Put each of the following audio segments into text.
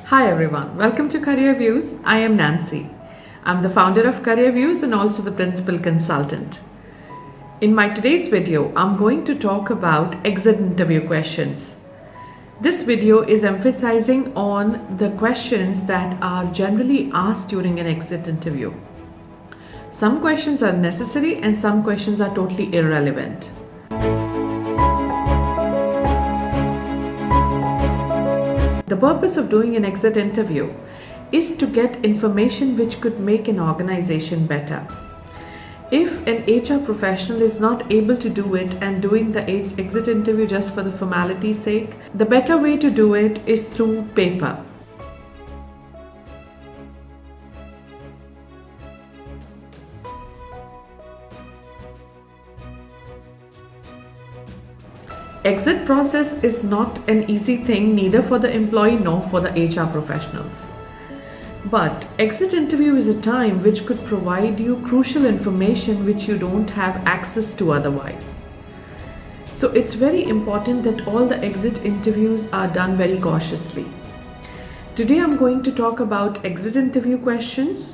Hi everyone, welcome to Career Views. I am Nancy. I'm the founder of Career Views and also the principal consultant. In my today's video, I'm going to talk about exit interview questions. This video is emphasizing on the questions that are generally asked during an exit interview. Some questions are necessary and some questions are totally irrelevant. The purpose of doing an exit interview is to get information which could make an organization better. If an HR professional is not able to do it and doing the exit interview just for the formality's sake, the better way to do it is through paper. Exit process is not an easy thing neither for the employee nor for the HR professionals. But exit interview is a time which could provide you crucial information which you don't have access to otherwise. So it's very important that all the exit interviews are done very cautiously. Today I'm going to talk about exit interview questions,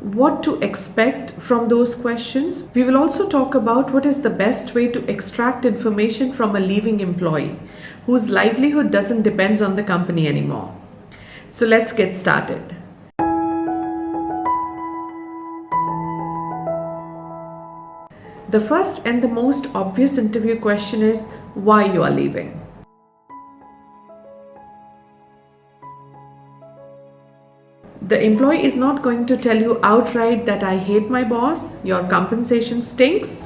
what to expect from those questions. We will also talk about what is the best way to extract information from a leaving employee whose livelihood doesn't depend on the company anymore. So let's get started. The first and the most obvious interview question is why you are leaving. The employee is not going to tell you outright that I hate my boss, your compensation stinks,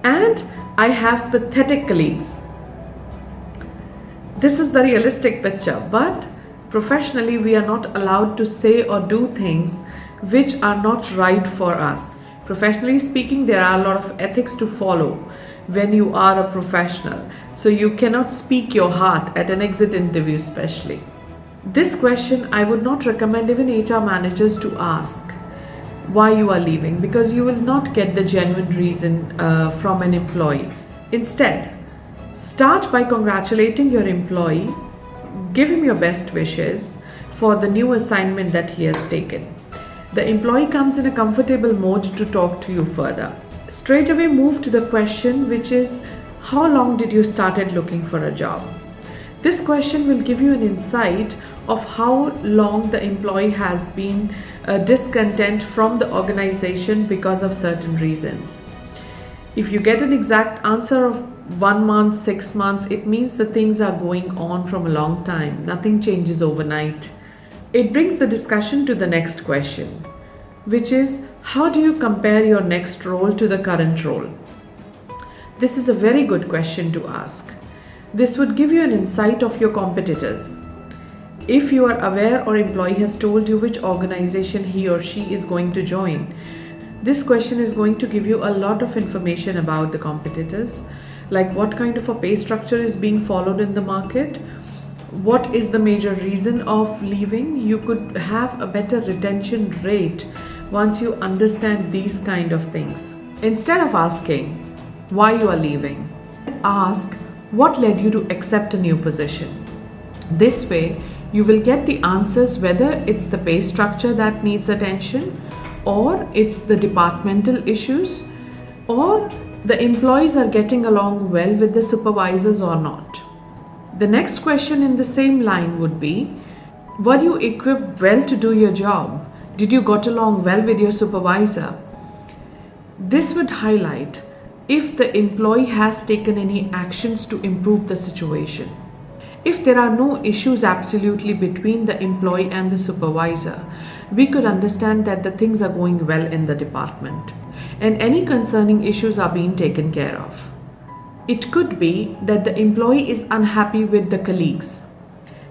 and I have pathetic colleagues. This is the realistic picture, but professionally we are not allowed to say or do things which are not right for us. Professionally speaking, there are a lot of ethics to follow when you are a professional. So you cannot speak your heart at an exit interview especially. This question I would not recommend even HR managers to ask why you are leaving, because you will not get the genuine reason from an employee. Instead, start by congratulating your employee, give him your best wishes for the new assignment that he has taken. The employee comes in a comfortable mode to talk to you further. Straight away move to the question, which is how long did you started looking for a job? This question will give you an insight of how long the employee has been discontent from the organization because of certain reasons. If you get an exact answer of 1 month, 6 months, it means that things are going on from a long time. Nothing changes overnight. It brings the discussion to the next question, which is how do you compare your next role to the current role? This is a very good question to ask. This would give you an insight of your competitors. If you are aware or employee has told you which organization he or she is going to join, this question is going to give you a lot of information about the competitors, like what kind of a pay structure is being followed in the market, what is the major reason of leaving. You could have a better retention rate once you understand these kind of things. Instead of asking why you are leaving, ask what led you to accept a new position. This way, you will get the answers whether it's the pay structure that needs attention, or it's the departmental issues, or the employees are getting along well with the supervisors or not. The next question in the same line would be, were you equipped well to do your job? Did you got along well with your supervisor? This would highlight if the employee has taken any actions to improve the situation. If there are no issues absolutely between the employee and the supervisor, we could understand that the things are going well in the department and any concerning issues are being taken care of. It could be that the employee is unhappy with the colleagues.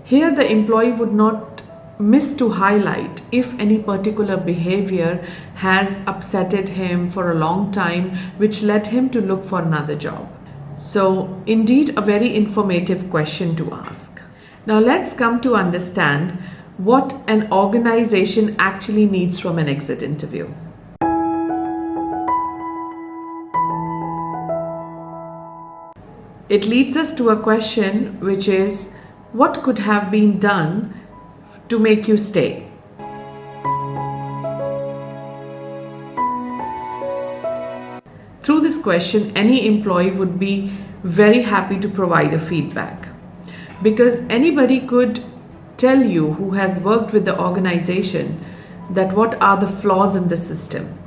Here the employee would not miss to highlight if any particular behavior has upsetted him for a long time, which led him to look for another job. So indeed a very informative question to ask. Now let's come to understand what an organization actually needs from an exit interview. It leads us to a question which is, what could have been done to make you stay? Through this question, any employee would be very happy to provide a feedback, because anybody could tell you who has worked with the organization that what are the flaws in the system.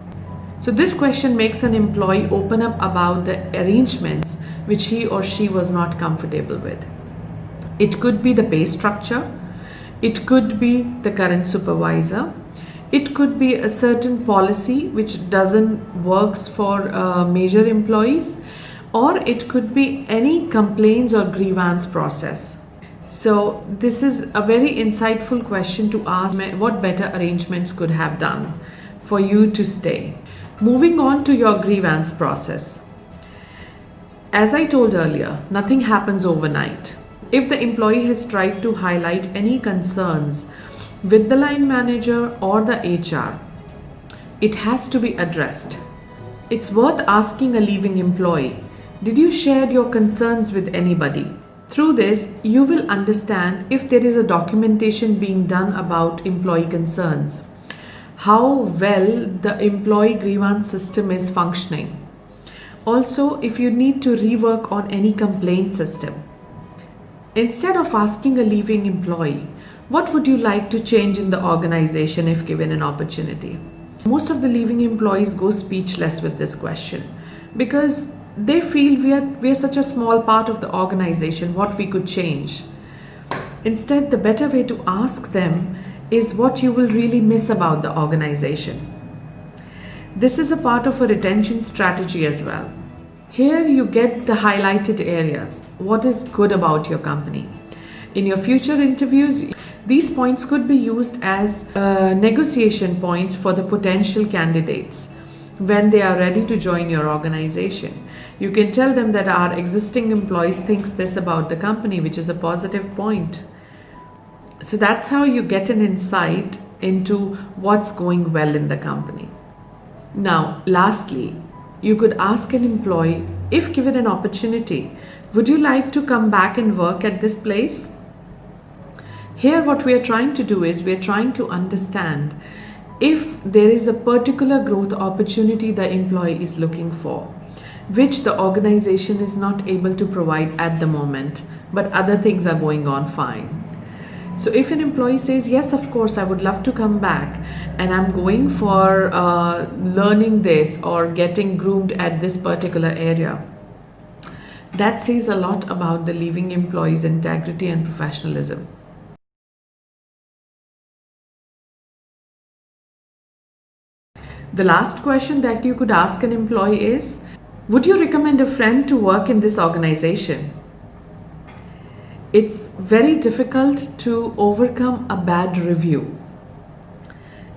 So this question makes an employee open up about the arrangements which he or she was not comfortable with. It could be the pay structure, it could be the current supervisor, it could be a certain policy which doesn't works for major employees, or it could be any complaints or grievance process. So this is a very insightful question to ask, what better arrangements could have done for you to stay. Moving on to your grievance process. As I told earlier, nothing happens overnight. If the employee has tried to highlight any concerns with the line manager or the HR, it has to be addressed. It's worth asking a leaving employee, did you share your concerns with anybody? Through this, you will understand if there is a documentation being done about employee concerns, how well the employee grievance system is functioning. Also, if you need to rework on any complaint system. Instead of asking a leaving employee, what would you like to change in the organization if given an opportunity? Most of the leaving employees go speechless with this question because they feel we are such a small part of the organization, what we could change. Instead, the better way to ask them is what you will really miss about the organization. This is a part of a retention strategy as well. Here you get the highlighted areas. What is good about your company? In your future interviews, these points could be used as negotiation points for the potential candidates when they are ready to join your organization. You can tell them that our existing employees thinks this about the company, which is a positive point. So that's how you get an insight into what's going well in the company. Now, lastly, you could ask an employee, if given an opportunity, would you like to come back and work at this place? Here, what we are trying to do is we are trying to understand if there is a particular growth opportunity the employee is looking for, which the organization is not able to provide at the moment, but other things are going on fine. So if an employee says, yes, of course, I would love to come back and I'm going for learning this or getting groomed at this particular area, that says a lot about the leaving employee's integrity and professionalism. The last question that you could ask an employee is, would you recommend a friend to work in this organization? It's very difficult to overcome a bad review.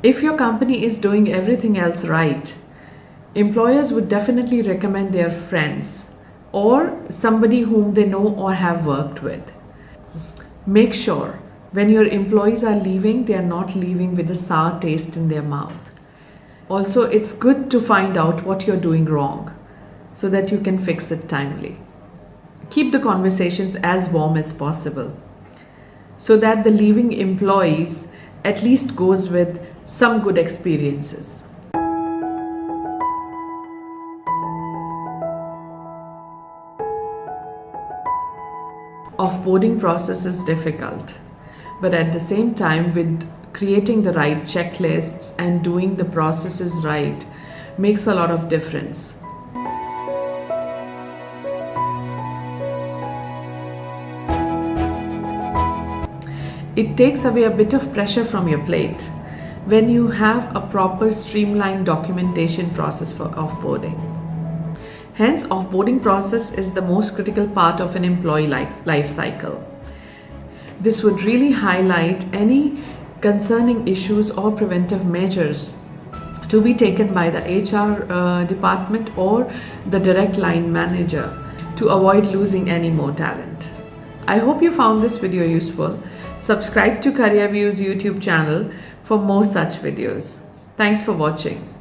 If your company is doing everything else right, employers would definitely recommend their friends or somebody whom they know or have worked with. Make sure when your employees are leaving, they are not leaving with a sour taste in their mouth. Also, it's good to find out what you're doing wrong so that you can fix it timely. Keep the conversations as warm as possible so that the leaving employees at least goes with some good experiences. Offboarding process is difficult, but at the same time, with creating the right checklists and doing the processes right makes a lot of difference. It takes away a bit of pressure from your plate when you have a proper streamlined documentation process for offboarding. Hence, offboarding process is the most critical part of an employee life cycle. This would really highlight any concerning issues or preventive measures to be taken by the HR department or the direct line manager to avoid losing any more talent. I hope you found this video useful. Subscribe to CareerView's YouTube channel for more such videos. Thanks for watching.